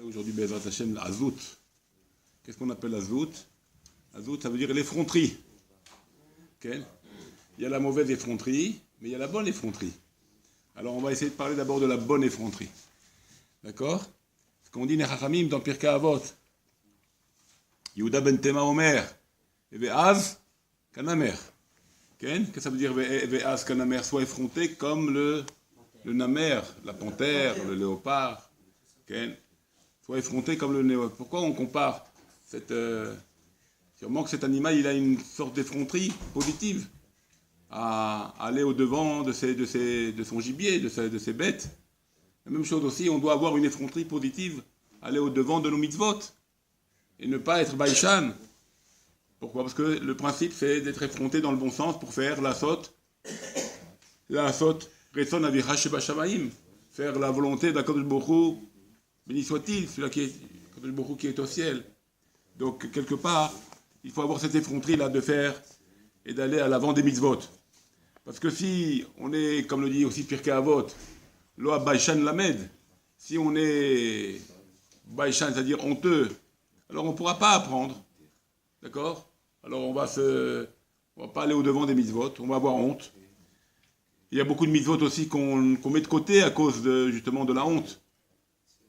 Aujourd'hui, Bezrat Hashem, Azout. Qu'est-ce qu'on appelle Azout? Azout, ça veut dire l'effronterie. Okay. Il y a la mauvaise effronterie, mais il y a la bonne effronterie. Alors, on va essayer de parler d'abord de la bonne effronterie. D'accord? Ce qu'on dit Nechachamim dans Pirkei Avot. Yehuda ben Tema Omer. Ve'az kanamer. Qu'est-ce que ça veut dire Ve'az kanamer? Soit effronté comme le namer, la panthère, le léopard. Soit effronté comme le léopard. Pourquoi on compare sûrement que cet animal, il a une sorte d'effronterie positive à aller au-devant de son gibier, de ses bêtes. La même chose aussi, on doit avoir une effronterie positive, aller au-devant de nos mitzvot, et ne pas être baïchan. Pourquoi? Parce que le principe, c'est d'être effronté dans le bon sens pour faire la sotte, Retzon Avicha Sheba Shamayim, faire la volonté d'Akadosh Baruch Hu, béni soit-il, celui-là Akadosh Baruch Hu qui est au ciel. Donc, quelque part, il faut avoir cette effronterie-là de faire et d'aller à l'avant des mitzvot. Parce que si on est, comme le dit aussi Pirkei Avot, Loa Baïchan Lamed, si on est Baïchan, c'est-à-dire honteux, alors on ne pourra pas apprendre. D'accord? Alors on va pas aller au-devant des mitzvot, on va avoir honte. Il y a beaucoup de mitzvot aussi qu'on met de côté à cause justement de la honte.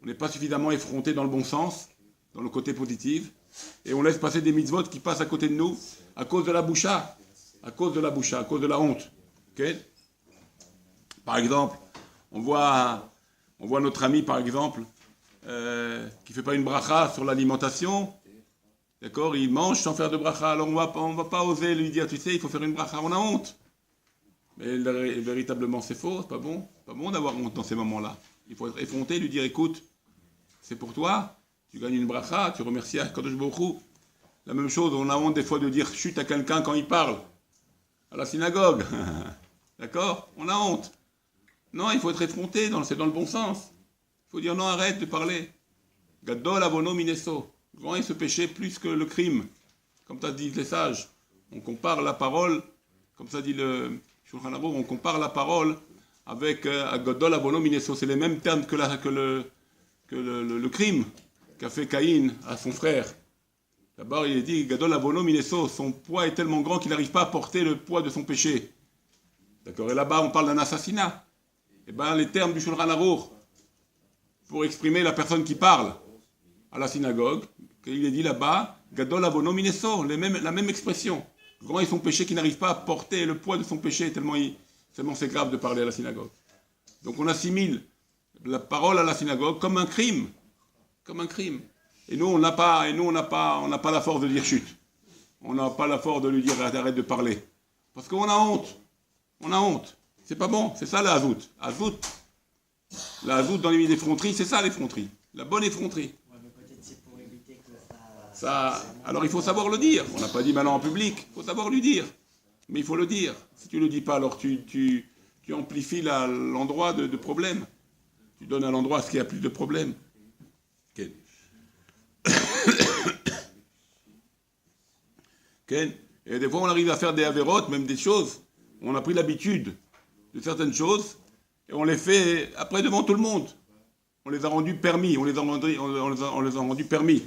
On n'est pas suffisamment effronté dans le bon sens, dans le côté positif, et on laisse passer des mitzvot qui passent à côté de nous à cause de la boucha, à cause de la honte. Okay? Par exemple, on voit notre ami, par exemple, qui ne fait pas une bracha sur l'alimentation. D'accord? Il mange sans faire de bracha. Alors on va pas oser lui dire, tu sais, il faut faire une bracha, on a honte. Mais véritablement, c'est faux, c'est pas bon. C'est pas bon d'avoir honte dans ces moments-là. Il faut être effronté, lui dire, écoute, c'est pour toi, tu gagnes une bracha, tu remercies Akadosh Baruch Hu. La même chose, on a honte des fois de dire chut à quelqu'un quand il parle, à la synagogue. D'accord? On a honte. Non, il faut être effronté, c'est dans le bon sens. Il faut dire non, arrête de parler. Gadol avono mineso. Grand est ce péché plus que le crime. Comme ça disent les sages. On compare la parole, comme ça dit le Shulchan Aruch, on compare la parole avec Gadol avono mineso. C'est les mêmes termes que le crime qu'a fait Caïn à son frère. D'abord, il est dit Gadol avono mineso. Son poids est tellement grand qu'il n'arrive pas à porter le poids de son péché. D'accord? Et là-bas, on parle d'un assassinat. Et bien, les termes du Shulchan Aruch, pour exprimer la personne qui parle à la synagogue, il est dit là-bas, Gadol avono mineso, la même expression. Grand est son péché qui n'arrive pas à porter le poids de son péché, tellement c'est grave de parler à la synagogue. Donc on assimile la parole à la synagogue comme un crime. Comme un crime. Et nous, on n'a pas la force de dire chut. On n'a pas la force de lui dire arrête de parler. Parce qu'on a honte. On a honte. C'est pas bon. C'est ça la hazout. La hazout dans les effronteries, c'est ça l'effronterie. La bonne effronterie. Ouais, mais peut-être c'est pour éviter que alors il faut savoir le dire. On n'a pas dit maintenant en public. Il faut savoir lui dire. Mais il faut le dire. Si tu ne le dis pas, alors tu amplifies l'endroit de problème. Tu donnes à l'endroit ce qui a plus de problèmes. Okay. Okay. Et des fois, on arrive à faire des avérotes, même des choses. On a pris l'habitude de certaines choses et on les fait après devant tout le monde. On les a rendus permis. On les a rendus permis.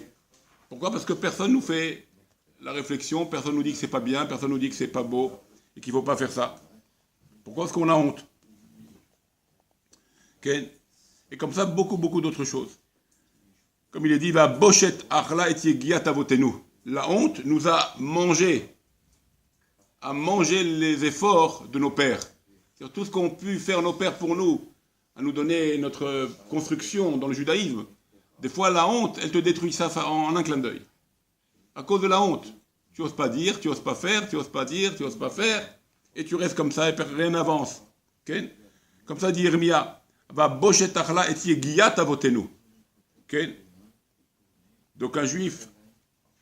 Pourquoi? Parce que personne nous fait la réflexion, personne nous dit que c'est pas bien, personne nous dit que c'est pas beau et qu'il ne faut pas faire ça. Pourquoi? Parce qu'on a honte. Okay. Et comme ça, beaucoup d'autres choses. Comme il est dit, va bochet achla et yegiat avotenu. La honte nous a mangé les efforts de nos pères. C'est tout ce qu'ont pu faire nos pères pour nous, à nous donner notre construction dans le judaïsme. Des fois, la honte, elle te détruit ça en un clin d'œil. À cause de la honte. Tu n'oses pas dire, tu n'oses pas faire, tu n'oses pas dire, tu n'oses pas faire, et tu restes comme ça et rien n'avance. Okay? Comme ça dit Yermia, va bochet achla et yegiat avotenu. Okay? Donc un juif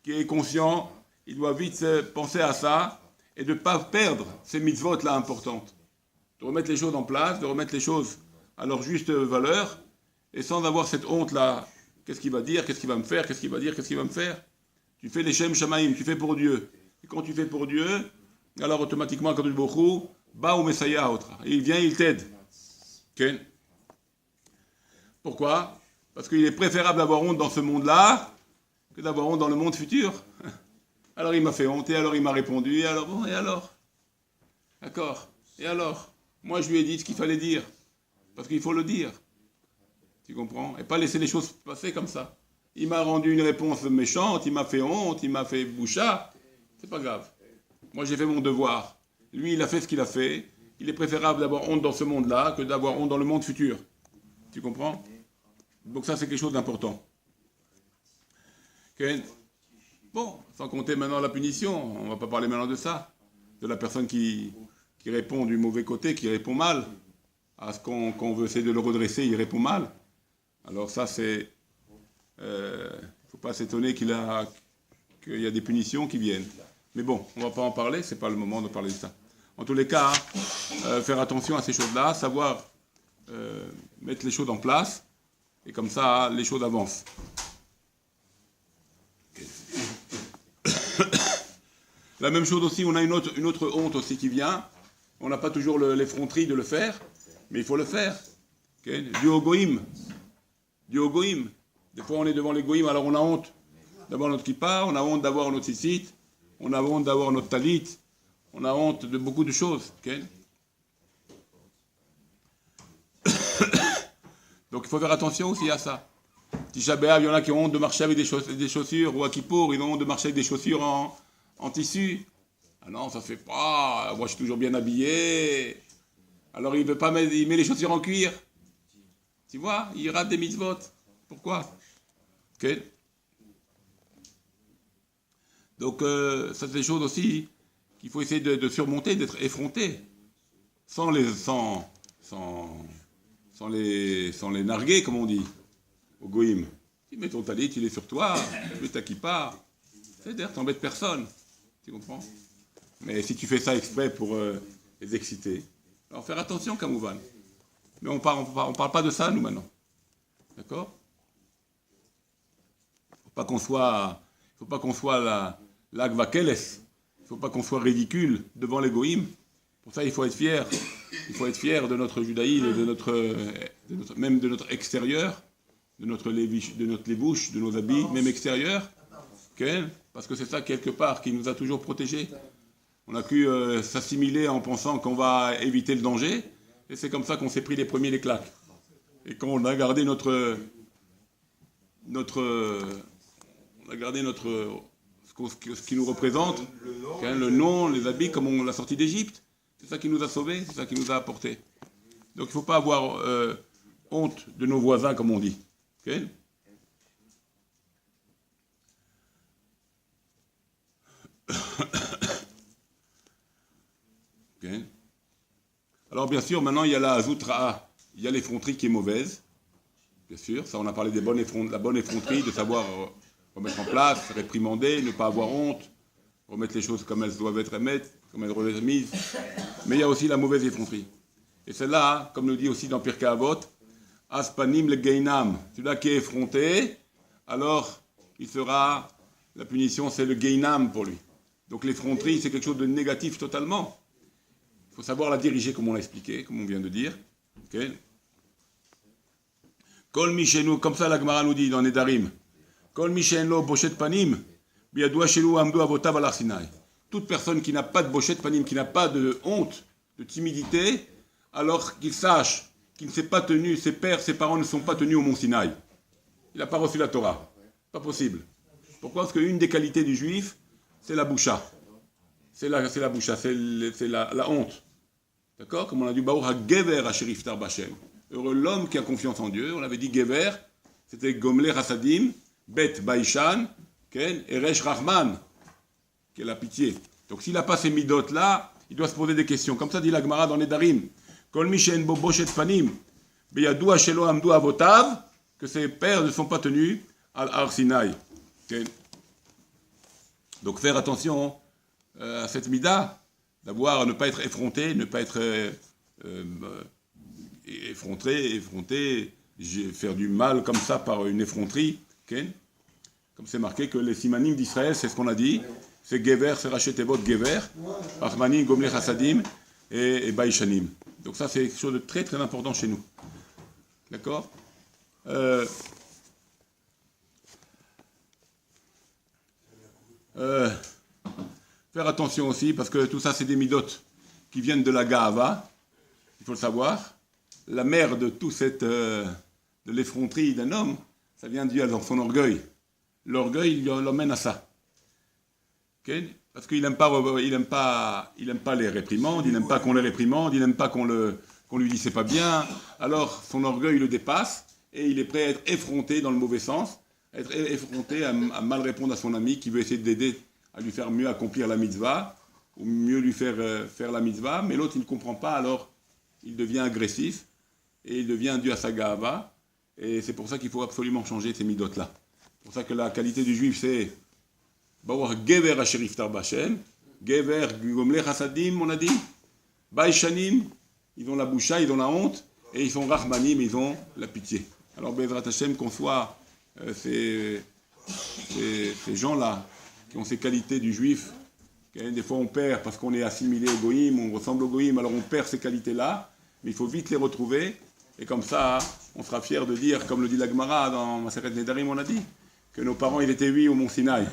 qui est conscient, il doit vite penser à ça et de ne pas perdre ces mitzvot-là importantes. De remettre les choses en place, de remettre les choses à leur juste valeur et sans avoir cette honte-là. Qu'est-ce qu'il va dire? Qu'est-ce qu'il va me faire? Qu'est-ce qu'il va dire? Qu'est-ce qu'il va me faire? Tu fais les Shem Shamaim, tu fais pour Dieu. Et quand tu fais pour Dieu, alors automatiquement, Kadosh Baruch Hu, ba ou Messiah autre. Il vient, il t'aide. Okay? Pourquoi? Parce qu'il est préférable d'avoir honte dans ce monde-là que d'avoir honte dans le monde futur. Alors il m'a fait honte, et alors il m'a répondu, et alors bon, et alors? D'accord, et alors? Moi je lui ai dit ce qu'il fallait dire, parce qu'il faut le dire. Tu comprends? Et pas laisser les choses passer comme ça. Il m'a rendu une réponse méchante, il m'a fait honte, il m'a fait bouchard. C'est pas grave. Moi j'ai fait mon devoir. Lui il a fait ce qu'il a fait. Il est préférable d'avoir honte dans ce monde-là que d'avoir honte dans le monde futur. Tu comprends? Donc ça c'est quelque chose d'important. Okay. Bon, sans compter maintenant la punition, on ne va pas parler maintenant de ça. De la personne qui répond du mauvais côté, qui répond mal. À ce qu'on veut essayer de le redresser, il répond mal. Alors ça c'est... Il ne faut pas s'étonner qu'il y a des punitions qui viennent. Mais bon, on ne va pas en parler, ce n'est pas le moment de parler de ça. En tous les cas, faire attention à ces choses-là, savoir mettre les choses en place, et comme ça, les choses avancent. La même chose aussi, on a une autre honte aussi qui vient. On n'a pas toujours l'effronterie de le faire, mais il faut le faire. Okay? Dieu au goïm. Dieu au goïm. Des fois, on est devant les goïm, alors on a honte d'avoir notre kippa, on a honte d'avoir notre tzitzit, on a honte d'avoir notre talit, on a honte de beaucoup de choses. Okay? Donc il faut faire attention aussi à ça. Tisha B'Av, il y en a qui ont honte de marcher avec des chaussures, ou à Kippour, ils ont honte de marcher avec des chaussures en tissu. Ah non, ça se fait pas, moi je suis toujours bien habillé. Alors il veut pas mettre, il met les chaussures en cuir. Tu vois, il rate des mitzvot. Pourquoi? Ok. Donc ça c'est des choses aussi qu'il faut essayer de surmonter, d'être effronté. Sans les narguer, comme on dit, au goïm. Tu mets ton talit, il est sur toi, tu mets ta kippa. C'est-à-dire, t'embêtes personne. Tu comprends? Mais si tu fais ça exprès pour les exciter, alors faire attention, Kamouvan. Mais on parle pas de ça, nous, maintenant. D'accord? Faut pas qu'on soit l'agvakeles. Il faut pas qu'on soit ridicule devant les goïm. Pour ça, il faut être fier. Il faut être fier de notre judaïsme et même de notre extérieur, de notre lébouche, de nos habits, même extérieurs. Okay? Parce que c'est ça, quelque part, qui nous a toujours protégés. On a pu s'assimiler en pensant qu'on va éviter le danger, et c'est comme ça qu'on s'est pris les premiers claques. Et qu'on a gardé ce qui nous représente, le nom, les habits, comme on l'a sorti d'Égypte. C'est ça qui nous a sauvés, c'est ça qui nous a apportés. Donc il ne faut pas avoir honte de nos voisins, comme on dit. Okay? Okay. Alors bien sûr, maintenant il y a la zoutra, il y a l'effronterie qui est mauvaise. Bien sûr, ça on a parlé de la bonne effronterie, de savoir remettre en place, réprimander, ne pas avoir honte, remettre les choses comme elles doivent être mises. Mais il y a aussi la mauvaise effronterie. Et celle-là, comme nous dit aussi dans Pirkei Avot, Aspanim le Geinam, celui-là qui est effronté, alors la punition c'est le Geinam pour lui. Donc l'effronterie c'est quelque chose de négatif totalement. Il faut savoir la diriger comme on l'a expliqué, comme on vient de dire. Okay. Kol Mishenu, comme ça la Gemara nous dit dans Nedarim, Kol Mishenu boshet panim, biadoua shelu amdu avotav al Har Sinai. Toute personne qui n'a pas de boshet panim, qui n'a pas de honte, de timidité, alors qu'il sache qu'il ne s'est pas tenu, ses pères, ses parents ne sont pas tenus au mont Sinaï. Il n'a pas reçu la Torah. Pas possible. Pourquoi? Parce qu'une des qualités du juif, c'est la boucha. C'est la boucha, c'est la honte. D'accord? Comme on a dit, Baruch ha-gever asher iftar b'Hashem. Heureux l'homme qui a confiance en Dieu. On avait dit gever, c'était gomler hasadim, bet baishan, ken, eresh rahman, qui est la pitié. Donc s'il n'a pas ces midot-là, il doit se poser des questions. Comme ça dit la Gemara dans Nedarim. Kol mi she'en bo boshet panim, beyadoua shelo amdu avotav, que ses pères ne sont pas tenus à Har Sinai. Okay. Donc faire attention à cette mida, ne pas être effronté, ne pas être effronté, faire du mal comme ça par une effronterie. Okay. Comme c'est marqué que les simanim d'Israël, c'est ce qu'on a dit, c'est Gever, c'est Rachetevot Gever, Achmanim, Gomler Hasadim et Baishanim. Donc ça c'est quelque chose de très très important chez nous. D'accord? Faire attention aussi, parce que tout ça, c'est des midotes qui viennent de la Gahava, il faut le savoir. La mère de tout cette, de l'effronterie d'un homme, ça vient dû à son orgueil. L'orgueil, il l'emmène à ça. Okay? Parce qu'il n'aime pas les réprimandes, il n'aime pas qu'on les réprimande, il n'aime pas qu'on lui dise c'est pas bien. Alors, son orgueil le dépasse, et il est prêt à être effronté dans le mauvais sens, être effronté à mal répondre à son ami qui veut essayer de l'aider à lui faire mieux accomplir la mitzvah, ou mieux lui faire faire la mitzvah, mais l'autre il ne comprend pas, alors il devient agressif, et il devient dû à sa gahava, et c'est pour ça qu'il faut absolument changer ces midotes-là. C'est pour ça que la qualité du juif, c'est Bawar Gever Asher Iftar B'Hashem, Gever Gomler Hasadim, on a dit, Baïchanim, ils ont la boucha, ils ont la honte, et ils sont Rahmanim, ils ont la pitié. Alors Bezrat Hashem, qu'on soit ces gens-là, qui ont ces qualités du juif, des fois on perd parce qu'on est assimilé au goïm, on ressemble au goïm, alors on perd ces qualités-là, mais il faut vite les retrouver, et comme ça, on sera fier de dire, comme le dit la Gemara dans Maseret Nedarim, on a dit, que nos parents, ils étaient 8 au Mont Sinaï,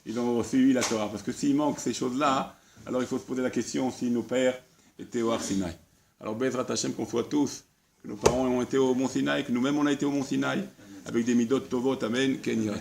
ils ont reçu 8 la Torah, parce que s'il manque ces choses-là, alors il faut se poser la question si nos pères étaient au Har Sinaï. Alors Bezrat Hashem, qu'on soit tous, que nos parents ont été au Mont Sinaï, que nous-mêmes on a été au Mont Sinaï, avec des midot tovot, amen, ken yirah.